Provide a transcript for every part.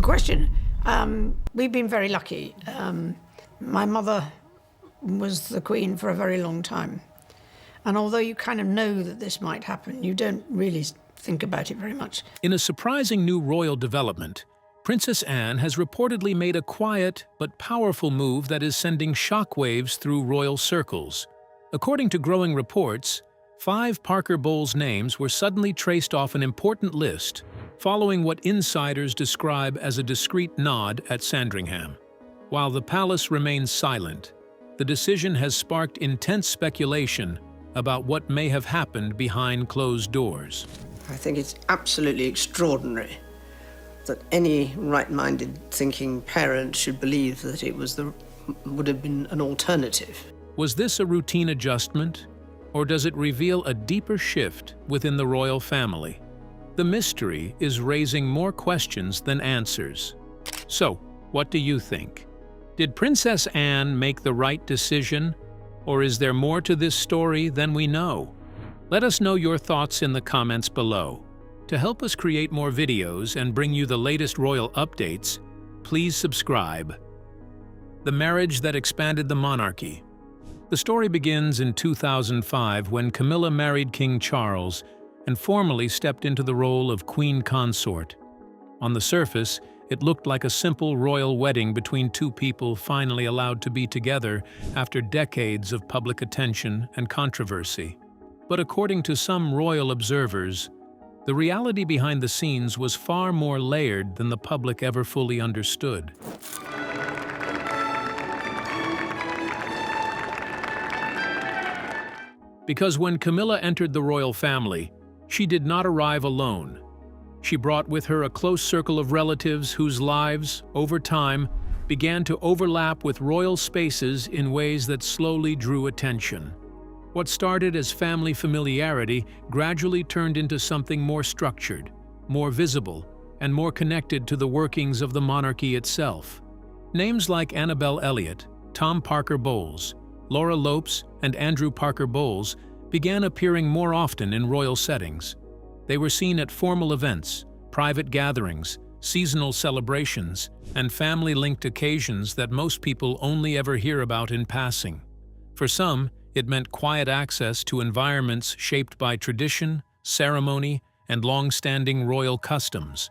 question. We've been very lucky. My mother was the Queen for a very long time. And although you kind of know that this might happen, you don't really think about it very much. In a surprising new royal development, Princess Anne has reportedly made a quiet but powerful move that is sending shockwaves through royal circles. According to growing reports, 5 Parker Bowles names were suddenly traced off an important list, following what insiders describe as a discreet nod at Sandringham. While the palace remains silent, the decision has sparked intense speculation about what may have happened behind closed doors. I think it's absolutely extraordinary that any right-minded thinking parent should believe that it would have been an alternative. Was this a routine adjustment, or does it reveal a deeper shift within the royal family? The mystery is raising more questions than answers. So, what do you think? Did Princess Anne make the right decision, or is there more to this story than we know? Let us know your thoughts in the comments below. To help us create more videos and bring you the latest royal updates, please subscribe. The marriage that expanded the monarchy. The story begins in 2005 when Camilla married King Charles and formally stepped into the role of Queen Consort. On the surface, it looked like a simple royal wedding between 2 people finally allowed to be together after decades of public attention and controversy. But according to some royal observers, the reality behind the scenes was far more layered than the public ever fully understood. Because when Camilla entered the royal family, she did not arrive alone. She brought with her a close circle of relatives whose lives, over time, began to overlap with royal spaces in ways that slowly drew attention. What started as family familiarity gradually turned into something more structured, more visible, and more connected to the workings of the monarchy itself. Names like Annabel Elliot, Tom Parker Bowles, Laura Lopes, and Andrew Parker Bowles began appearing more often in royal settings. They were seen at formal events, private gatherings, seasonal celebrations, and family-linked occasions that most people only ever hear about in passing. For some, it meant quiet access to environments shaped by tradition, ceremony, and long-standing royal customs.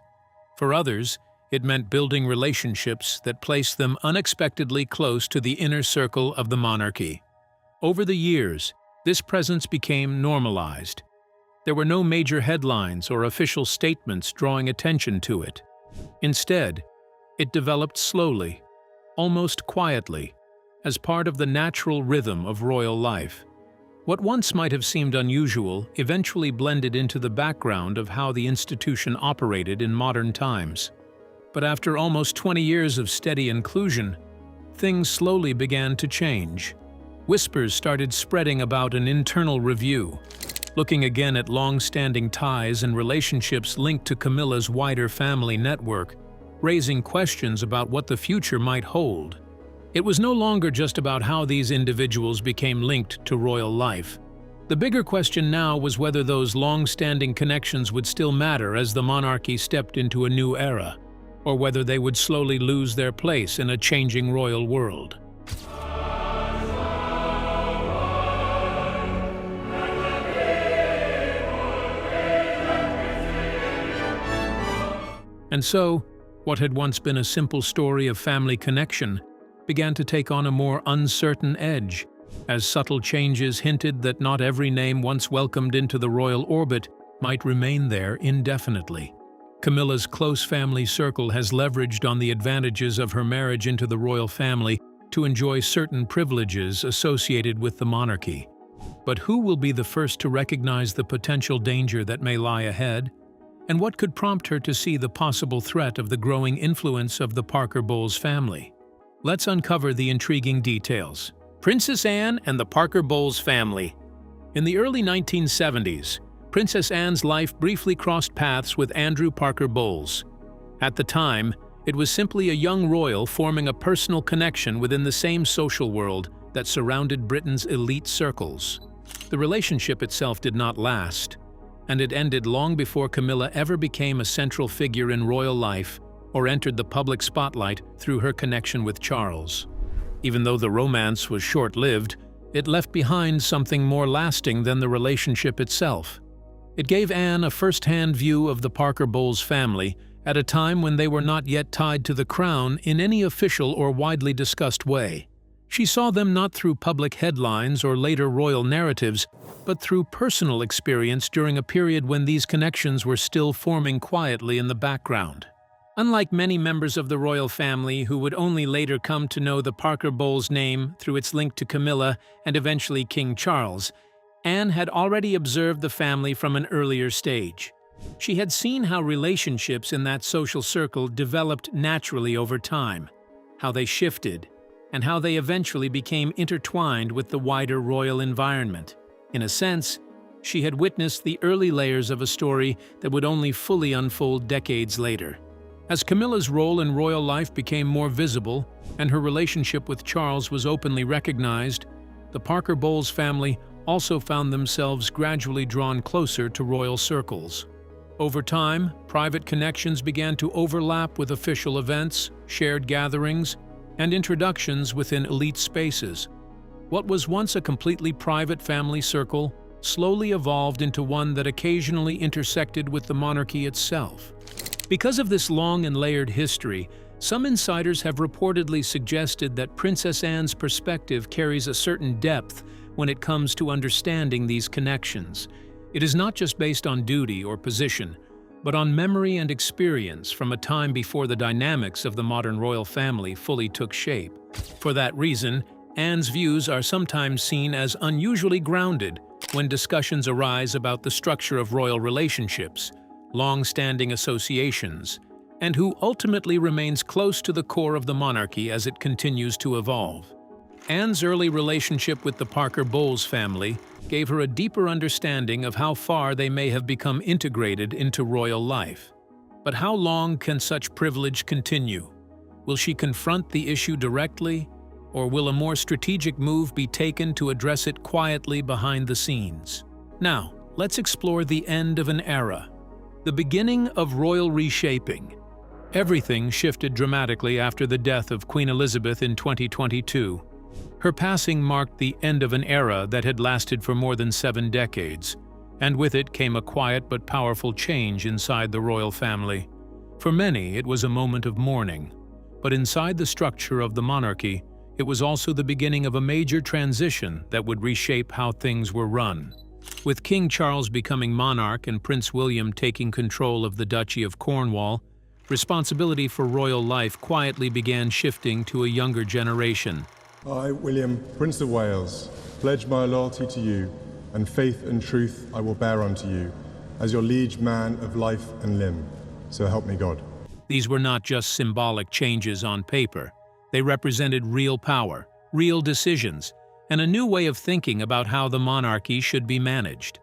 For others, it meant building relationships that placed them unexpectedly close to the inner circle of the monarchy. Over the years, this presence became normalized. There were no major headlines or official statements drawing attention to it. Instead, it developed slowly, almost quietly, as part of the natural rhythm of royal life. What once might have seemed unusual eventually blended into the background of how the institution operated in modern times. But after almost 20 years of steady inclusion, things slowly began to change. Whispers started spreading about an internal review, looking again at long-standing ties and relationships linked to Camilla's wider family network, raising questions about what the future might hold. It was no longer just about how these individuals became linked to royal life. The bigger question now was whether those long-standing connections would still matter as the monarchy stepped into a new era, or whether they would slowly lose their place in a changing royal world. And so, what had once been a simple story of family connection began to take on a more uncertain edge, as subtle changes hinted that not every name once welcomed into the royal orbit might remain there indefinitely. Camilla's close family circle has leveraged on the advantages of her marriage into the royal family to enjoy certain privileges associated with the monarchy. But who will be the first to recognize the potential danger that may lie ahead? And what could prompt her to see the possible threat of the growing influence of the Parker Bowles family? Let's uncover the intriguing details. Princess Anne and the Parker Bowles family. In the early 1970s, Princess Anne's life briefly crossed paths with Andrew Parker Bowles. At the time, it was simply a young royal forming a personal connection within the same social world that surrounded Britain's elite circles. The relationship itself did not last, and it ended long before Camilla ever became a central figure in royal life or entered the public spotlight through her connection with Charles. Even though the romance was short-lived, it left behind something more lasting than the relationship itself. It gave Anne a first-hand view of the Parker Bowles family at a time when they were not yet tied to the crown in any official or widely discussed way. She saw them not through public headlines or later royal narratives, but through personal experience during a period when these connections were still forming quietly in the background. Unlike many members of the royal family who would only later come to know the Parker Bowles name through its link to Camilla and eventually King Charles, Anne had already observed the family from an earlier stage. She had seen how relationships in that social circle developed naturally over time, how they shifted, and how they eventually became intertwined with the wider royal environment. In a sense, she had witnessed the early layers of a story that would only fully unfold decades later. As Camilla's role in royal life became more visible and her relationship with Charles was openly recognized, the Parker Bowles family also found themselves gradually drawn closer to royal circles. Over time, private connections began to overlap with official events, shared gatherings, and introductions within elite spaces. What was once a completely private family circle slowly evolved into one that occasionally intersected with the monarchy itself. Because of this long and layered history, some insiders have reportedly suggested that Princess Anne's perspective carries a certain depth when it comes to understanding these connections. It is not just based on duty or position, but on memory and experience from a time before the dynamics of the modern royal family fully took shape. For that reason, Anne's views are sometimes seen as unusually grounded when discussions arise about the structure of royal relationships, long-standing associations, and who ultimately remains close to the core of the monarchy as it continues to evolve. Anne's early relationship with the Parker Bowles family gave her a deeper understanding of how far they may have become integrated into royal life. But how long can such privilege continue? Will she confront the issue directly, or will a more strategic move be taken to address it quietly behind the scenes? Now, let's explore the end of an era. The beginning of royal reshaping. Everything shifted dramatically after the death of Queen Elizabeth in 2022. Her passing marked the end of an era that had lasted for more than 7 decades, and with it came a quiet but powerful change inside the royal family. For many, it was a moment of mourning, but inside the structure of the monarchy, it was also the beginning of a major transition that would reshape how things were run. With King Charles becoming monarch and Prince William taking control of the Duchy of Cornwall, responsibility for royal life quietly began shifting to a younger generation. I, William, Prince of Wales, pledge my loyalty to you, and faith and truth I will bear unto you, as your liege man of life and limb. So help me God. These were not just symbolic changes on paper. They represented real power, real decisions, and a new way of thinking about how the monarchy should be managed.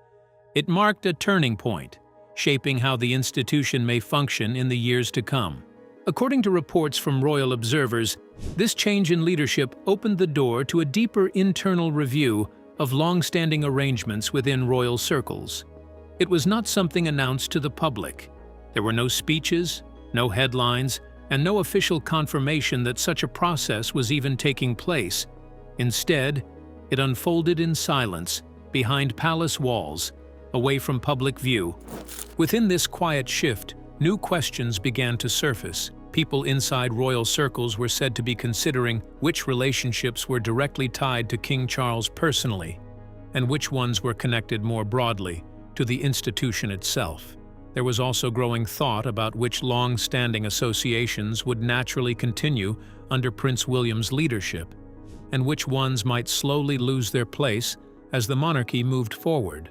It marked a turning point, shaping how the institution may function in the years to come. According to reports from royal observers, this change in leadership opened the door to a deeper internal review of long-standing arrangements within royal circles. It was not something announced to the public. There were no speeches, no headlines, and no official confirmation that such a process was even taking place. Instead, it unfolded in silence, behind palace walls, away from public view. Within this quiet shift, new questions began to surface. People inside royal circles were said to be considering which relationships were directly tied to King Charles personally, and which ones were connected more broadly to the institution itself. There was also growing thought about which long-standing associations would naturally continue under Prince William's leadership, and which ones might slowly lose their place as the monarchy moved forward.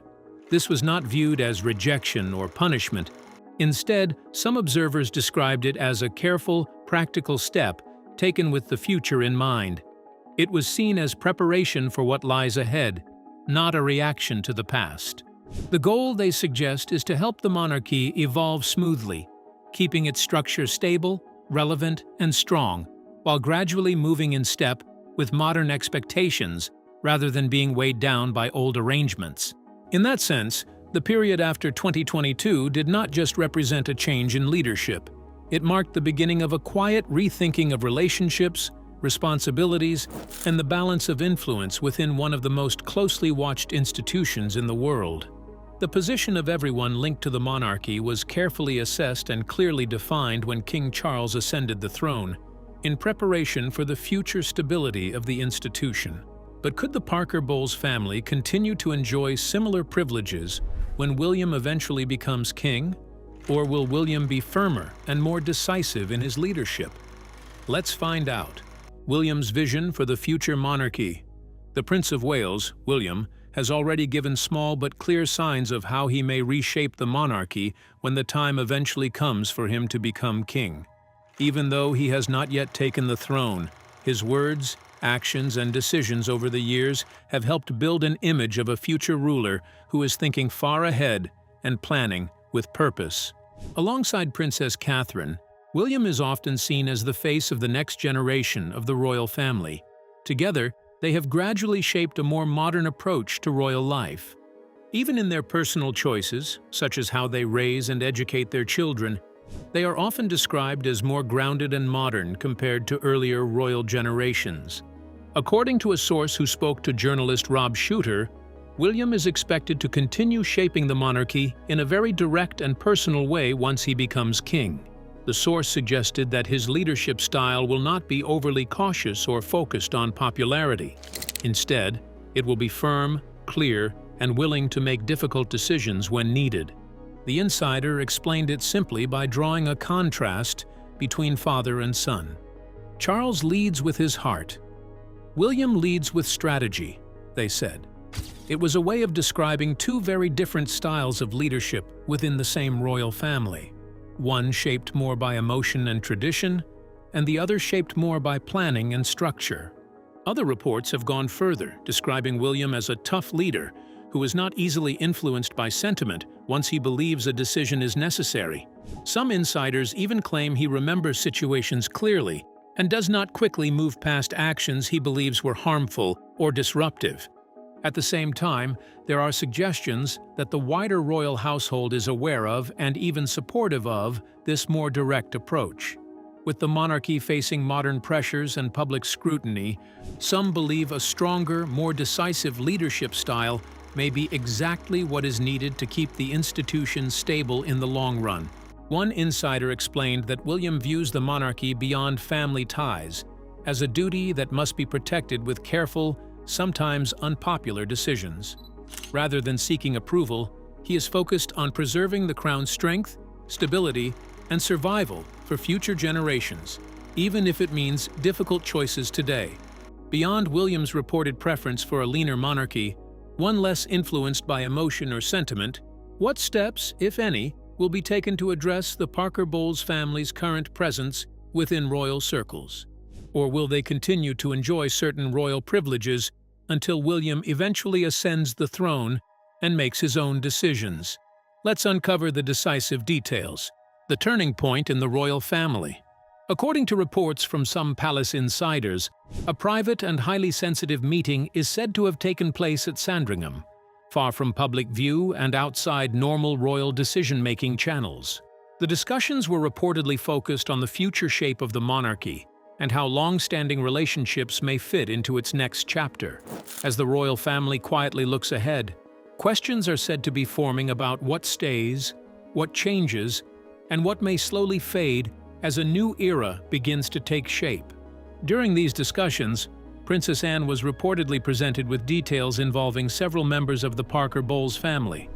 This was not viewed as rejection or punishment. Instead, some observers described it as a careful, practical step taken with the future in mind. It was seen as preparation for what lies ahead, not a reaction to the past. The goal, they suggest, is to help the monarchy evolve smoothly, keeping its structure stable, relevant, and strong, while gradually moving in step with modern expectations rather than being weighed down by old arrangements. In that sense, the period after 2022 did not just represent a change in leadership. It marked the beginning of a quiet rethinking of relationships, responsibilities, and the balance of influence within one of the most closely watched institutions in the world. The position of everyone linked to the monarchy was carefully assessed and clearly defined when King Charles ascended the throne, in preparation for the future stability of the institution. But could the Parker Bowles family continue to enjoy similar privileges when William eventually becomes king? Or will William be firmer and more decisive in his leadership? Let's find out. William's vision for the future monarchy. The Prince of Wales, William, has already given small but clear signs of how he may reshape the monarchy when the time eventually comes for him to become king. Even though he has not yet taken the throne, his words, actions, and decisions over the years have helped build an image of a future ruler who is thinking far ahead and planning with purpose. Alongside Princess Catherine, William is often seen as the face of the next generation of the royal family. Together, they have gradually shaped a more modern approach to royal life. Even in their personal choices, such as how they raise and educate their children, they are often described as more grounded and modern compared to earlier royal generations. According to a source who spoke to journalist Rob Shooter, William is expected to continue shaping the monarchy in a very direct and personal way once he becomes king. The source suggested that his leadership style will not be overly cautious or focused on popularity. Instead, it will be firm, clear, and willing to make difficult decisions when needed. The insider explained it simply by drawing a contrast between father and son. Charles leads with his heart. William leads with strategy, they said. It was a way of describing two very different styles of leadership within the same royal family. One shaped more by emotion and tradition, and the other shaped more by planning and structure. Other reports have gone further, describing William as a tough leader who is not easily influenced by sentiment once he believes a decision is necessary. Some insiders even claim he remembers situations clearly and does not quickly move past actions he believes were harmful or disruptive. At the same time, there are suggestions that the wider royal household is aware of and even supportive of this more direct approach. With the monarchy facing modern pressures and public scrutiny, some believe a stronger, more decisive leadership style may be exactly what is needed to keep the institution stable in the long run. One insider explained that William views the monarchy beyond family ties as a duty that must be protected with careful, sometimes unpopular decisions. Rather than seeking approval, he is focused on preserving the crown's strength, stability, and survival for future generations, even if it means difficult choices today. Beyond William's reported preference for a leaner monarchy, one less influenced by emotion or sentiment, what steps, if any, will be taken to address the Parker Bowles family's current presence within royal circles? Or will they continue to enjoy certain royal privileges until William eventually ascends the throne and makes his own decisions? Let's uncover the decisive details. The turning point in the royal family. According to reports from some palace insiders, a private and highly sensitive meeting is said to have taken place at Sandringham, far from public view and outside normal royal decision-making channels. The discussions were reportedly focused on the future shape of the monarchy and how long-standing relationships may fit into its next chapter. As the royal family quietly looks ahead, questions are said to be forming about what stays, what changes, and what may slowly fade as a new era begins to take shape. During these discussions, Princess Anne was reportedly presented with details involving several members of the Parker Bowles family.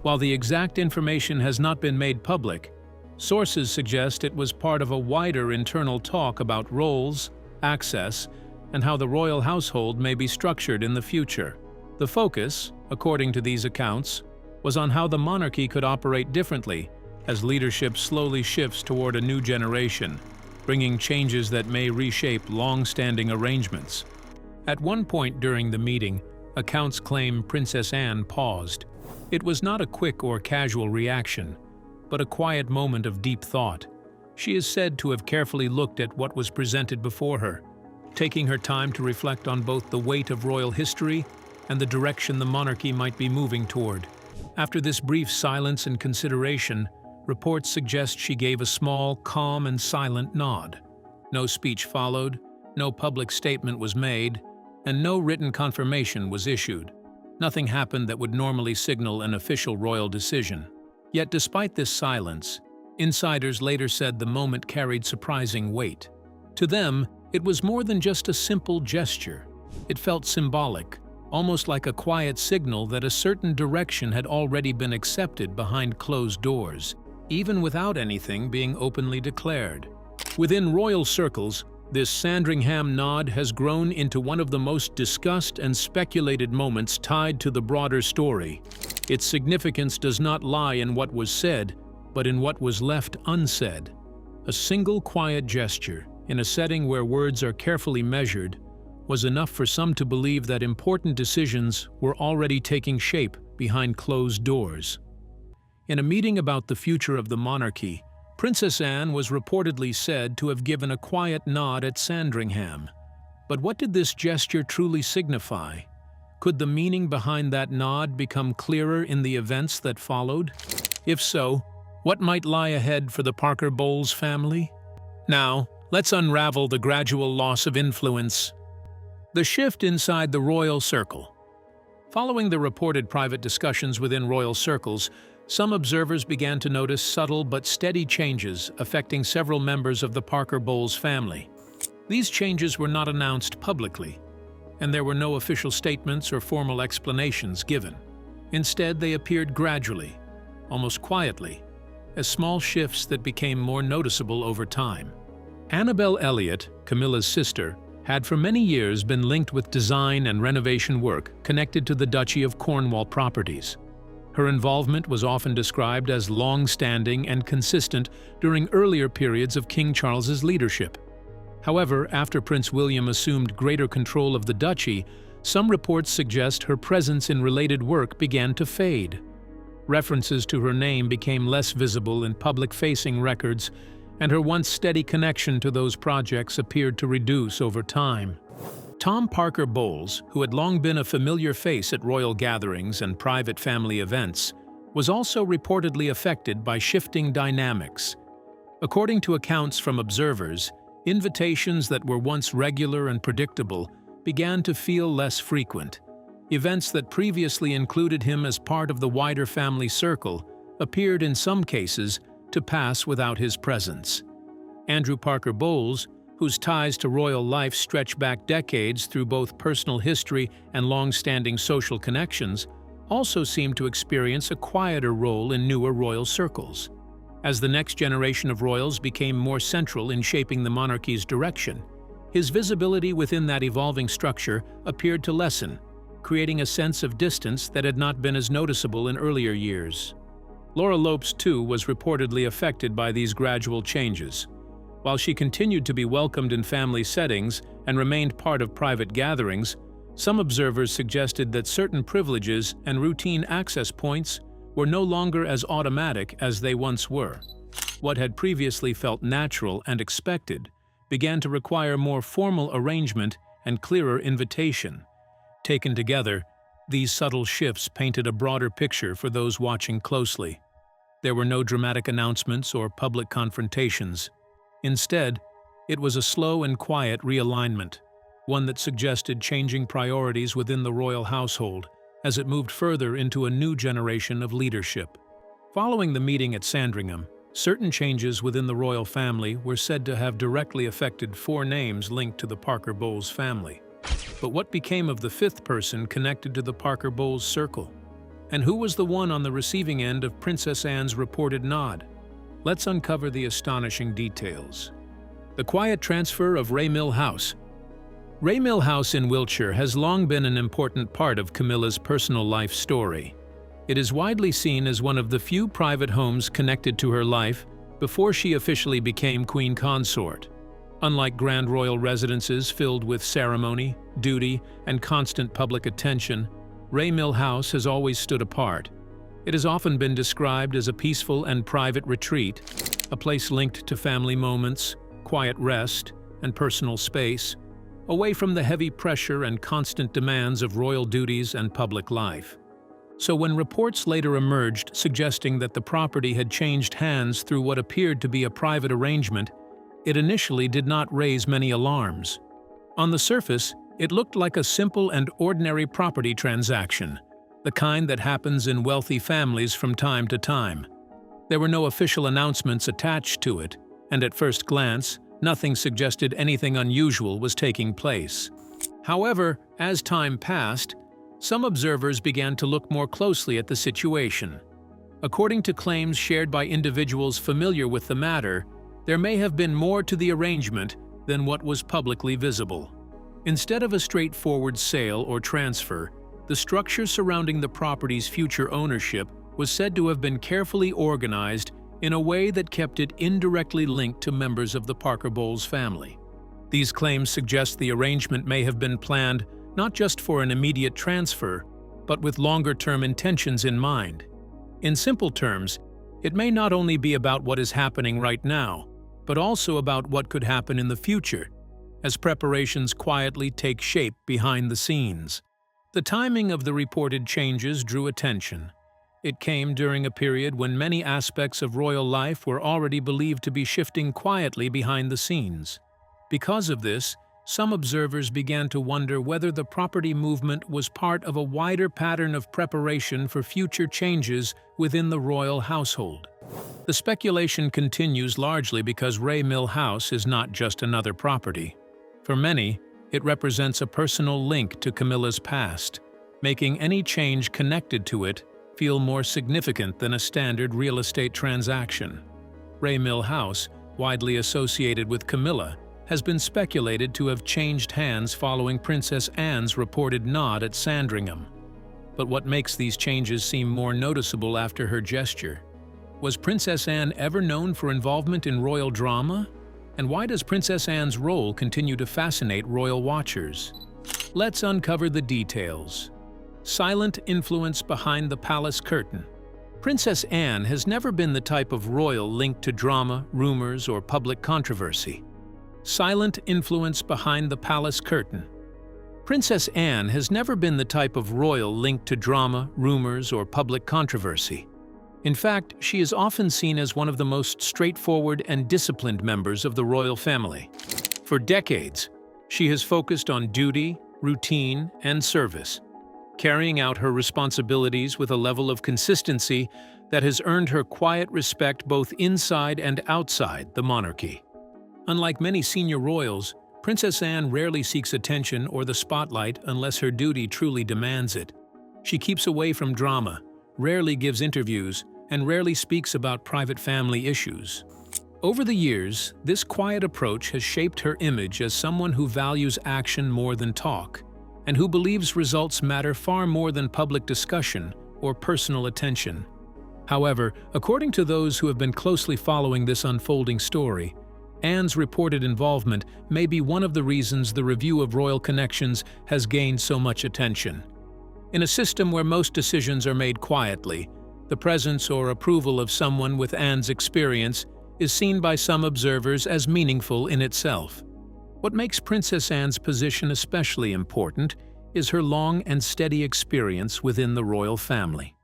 While the exact information has not been made public, sources suggest it was part of a wider internal talk about roles, access, and how the royal household may be structured in the future. The focus, according to these accounts, was on how the monarchy could operate differently as leadership slowly shifts toward a new generation, bringing changes that may reshape long-standing arrangements. At one point during the meeting, accounts claim Princess Anne paused. It was not a quick or casual reaction, but a quiet moment of deep thought. She is said to have carefully looked at what was presented before her, taking her time to reflect on both the weight of royal history and the direction the monarchy might be moving toward. After this brief silence and consideration, reports suggest she gave a small, calm and silent nod. No speech followed, no public statement was made, and no written confirmation was issued. Nothing happened that would normally signal an official royal decision. Yet despite this silence, insiders later said the moment carried surprising weight. To them, it was more than just a simple gesture. It felt symbolic, almost like a quiet signal that a certain direction had already been accepted behind closed doors, even without anything being openly declared. Within royal circles, this Sandringham nod has grown into one of the most discussed and speculated moments tied to the broader story. Its significance does not lie in what was said, but in what was left unsaid. A single quiet gesture, in a setting where words are carefully measured, was enough for some to believe that important decisions were already taking shape behind closed doors. In a meeting about the future of the monarchy, Princess Anne was reportedly said to have given a quiet nod at Sandringham. But what did this gesture truly signify? Could the meaning behind that nod become clearer in the events that followed? If so, what might lie ahead for the Parker Bowles family? Now, let's unravel the gradual loss of influence. The shift inside the royal circle. Following the reported private discussions within royal circles, some observers began to notice subtle but steady changes affecting several members of the Parker Bowles family. These changes were not announced publicly, and there were no official statements or formal explanations given. Instead, they appeared gradually, almost quietly, as small shifts that became more noticeable over time. Annabel Elliot, Camilla's sister, had for many years been linked with design and renovation work connected to the Duchy of Cornwall properties. Her involvement was often described as long-standing and consistent during earlier periods of King Charles's leadership. However, after Prince William assumed greater control of the duchy, some reports suggest her presence in related work began to fade. References to her name became less visible in public-facing records, and her once steady connection to those projects appeared to reduce over time. Tom Parker Bowles, who had long been a familiar face at royal gatherings and private family events, was also reportedly affected by shifting dynamics. According to accounts from observers, invitations that were once regular and predictable began to feel less frequent. Events that previously included him as part of the wider family circle appeared in some cases to pass without his presence. Andrew Parker Bowles, whose ties to royal life stretch back decades through both personal history and long-standing social connections, also seemed to experience a quieter role in newer royal circles. As the next generation of royals became more central in shaping the monarchy's direction, his visibility within that evolving structure appeared to lessen, creating a sense of distance that had not been as noticeable in earlier years. Laura Lopes, too, was reportedly affected by these gradual changes. While she continued to be welcomed in family settings and remained part of private gatherings, some observers suggested that certain privileges and routine access points were no longer as automatic as they once were. What had previously felt natural and expected began to require more formal arrangement and clearer invitation. Taken together, these subtle shifts painted a broader picture for those watching closely. There were no dramatic announcements or public confrontations. Instead, it was a slow and quiet realignment, one that suggested changing priorities within the royal household as it moved further into a new generation of leadership. Following the meeting at Sandringham, certain changes within the royal family were said to have directly affected 4 names linked to the Parker Bowles family. But what became of the 5th person connected to the Parker Bowles circle? And who was the one on the receiving end of Princess Anne's reported nod? Let's uncover the astonishing details. The quiet transfer of Raymill House. Raymill House in Wiltshire has long been an important part of Camilla's personal life story. It is widely seen as one of the few private homes connected to her life before she officially became Queen Consort. Unlike grand royal residences filled with ceremony, duty, and constant public attention, Raymill House has always stood apart. It has often been described as a peaceful and private retreat, a place linked to family moments, quiet rest, and personal space, away from the heavy pressure and constant demands of royal duties and public life. So when reports later emerged suggesting that the property had changed hands through what appeared to be a private arrangement, it initially did not raise many alarms. On the surface, it looked like a simple and ordinary property transaction, the kind that happens in wealthy families from time to time. There were no official announcements attached to it, and at first glance, nothing suggested anything unusual was taking place. However, as time passed, some observers began to look more closely at the situation. According to claims shared by individuals familiar with the matter, there may have been more to the arrangement than what was publicly visible. Instead of a straightforward sale or transfer, the structure surrounding the property's future ownership was said to have been carefully organized in a way that kept it indirectly linked to members of the Parker Bowles family. These claims suggest the arrangement may have been planned not just for an immediate transfer, but with longer-term intentions in mind. In simple terms, it may not only be about what is happening right now, but also about what could happen in the future, as preparations quietly take shape behind the scenes. The timing of the reported changes drew attention. It came during a period when many aspects of royal life were already believed to be shifting quietly behind the scenes. Because of this, some observers began to wonder whether the property movement was part of a wider pattern of preparation for future changes within the royal household. The speculation continues largely because Raymill House is not just another property. For many, it represents a personal link to Camilla's past, making any change connected to it feel more significant than a standard real estate transaction. Raymill House, widely associated with Camilla, has been speculated to have changed hands following Princess Anne's reported nod at Sandringham. But what makes these changes seem more noticeable after her gesture? Was Princess Anne ever known for involvement in royal drama? And why does Princess Anne's role continue to fascinate royal watchers? Let's uncover the details. Silent influence behind the palace curtain. Princess Anne has never been the type of royal linked to drama, rumors, or public controversy. Silent influence behind the palace curtain. Princess Anne has never been the type of royal linked to drama, rumors, or public controversy. In fact, she is often seen as one of the most straightforward and disciplined members of the royal family. For decades, she has focused on duty, routine, and service, carrying out her responsibilities with a level of consistency that has earned her quiet respect both inside and outside the monarchy. Unlike many senior royals, Princess Anne rarely seeks attention or the spotlight unless her duty truly demands it. She keeps away from drama, rarely gives interviews, and rarely speaks about private family issues. Over the years, this quiet approach has shaped her image as someone who values action more than talk, and who believes results matter far more than public discussion or personal attention. However, according to those who have been closely following this unfolding story, Anne's reported involvement may be one of the reasons the review of royal connections has gained so much attention. In a system where most decisions are made quietly, the presence or approval of someone with Anne's experience is seen by some observers as meaningful in itself. What makes Princess Anne's position especially important is her long and steady experience within the royal family.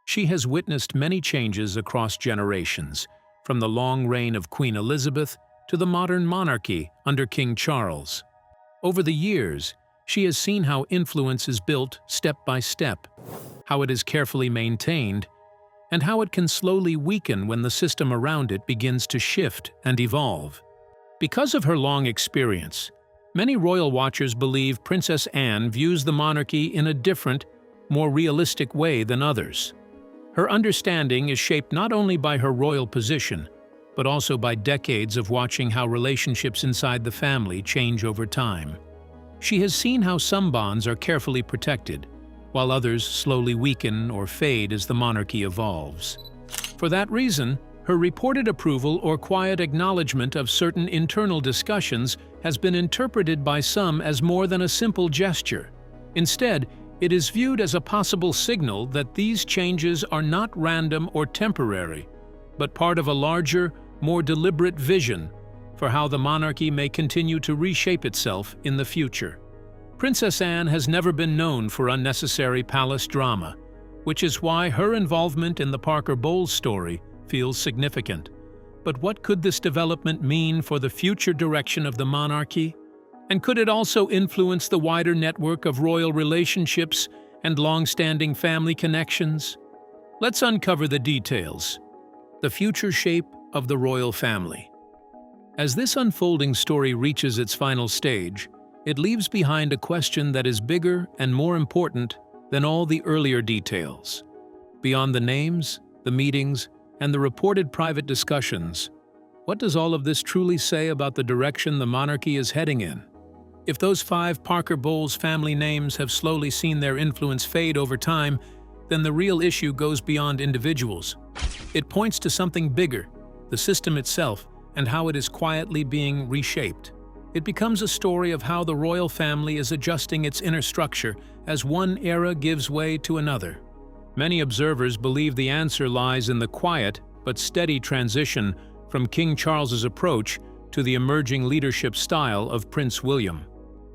She has witnessed many changes across generations, from the long reign of Queen Elizabeth to the modern monarchy under King Charles. Over the years, she has seen how influence is built step by step, how it is carefully maintained, and how it can slowly weaken when the system around it begins to shift and evolve. Because of her long experience, many royal watchers believe Princess Anne views the monarchy in a different, more realistic way than others. Her understanding is shaped not only by her royal position, but also by decades of watching how relationships inside the family change over time. She has seen how some bonds are carefully protected, while others slowly weaken or fade as the monarchy evolves. For that reason, her reported approval or quiet acknowledgement of certain internal discussions has been interpreted by some as more than a simple gesture. Instead, it is viewed as a possible signal that these changes are not random or temporary, but part of a larger, more deliberate vision for how the monarchy may continue to reshape itself in the future. Princess Anne has never been known for unnecessary palace drama, which is why her involvement in the Parker Bowles story feels significant. But what could this development mean for the future direction of the monarchy? And could it also influence the wider network of royal relationships and long-standing family connections? Let's uncover the details. The future shape of the royal family. As this unfolding story reaches its final stage, it leaves behind a question that is bigger and more important than all the earlier details. Beyond the names, the meetings, and the reported private discussions, what does all of this truly say about the direction the monarchy is heading in? If those 5 Parker Bowles family names have slowly seen their influence fade over time, then the real issue goes beyond individuals. It points to something bigger, the system itself, and how it is quietly being reshaped. It becomes a story of how the royal family is adjusting its inner structure as one era gives way to another. Many observers believe the answer lies in the quiet but steady transition from King Charles's approach to the emerging leadership style of Prince William.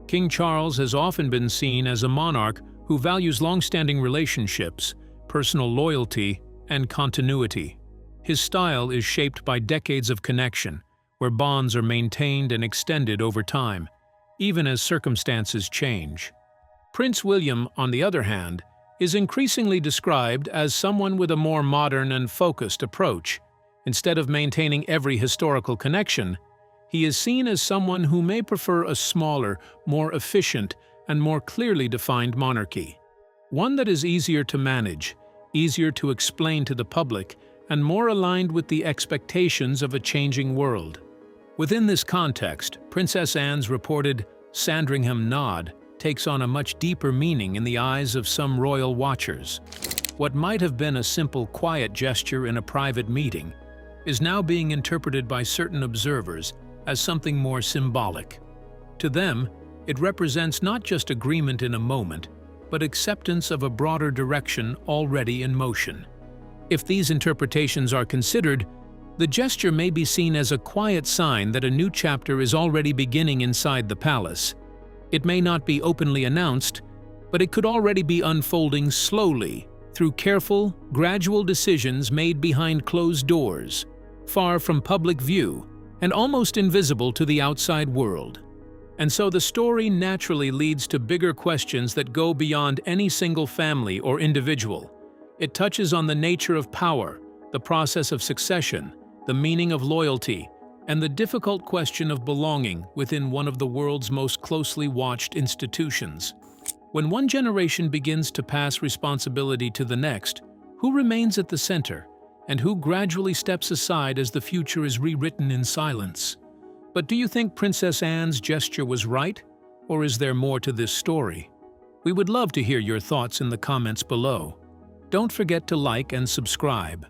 King Charles has often been seen as a monarch who values long-standing relationships, personal loyalty, and continuity. His style is shaped by decades of connection, where bonds are maintained and extended over time, even as circumstances change. Prince William, on the other hand, is increasingly described as someone with a more modern and focused approach. Instead of maintaining every historical connection, he is seen as someone who may prefer a smaller, more efficient, and more clearly defined monarchy. One that is easier to manage, easier to explain to the public, and more aligned with the expectations of a changing world. Within this context, Princess Anne's reported Sandringham nod takes on a much deeper meaning in the eyes of some royal watchers. What might have been a simple, quiet gesture in a private meeting is now being interpreted by certain observers as something more symbolic. To them, it represents not just agreement in a moment, but acceptance of a broader direction already in motion. If these interpretations are considered, the gesture may be seen as a quiet sign that a new chapter is already beginning inside the palace. It may not be openly announced, but it could already be unfolding slowly through careful, gradual decisions made behind closed doors, far from public view, and almost invisible to the outside world. And so the story naturally leads to bigger questions that go beyond any single family or individual. It touches on the nature of power, the process of succession, the meaning of loyalty, and the difficult question of belonging within one of the world's most closely watched institutions. When one generation begins to pass responsibility to the next, who remains at the center, and who gradually steps aside as the future is rewritten in silence? But do you think Princess Anne's gesture was right, or is there more to this story? We would love to hear your thoughts in the comments below. Don't forget to like and subscribe.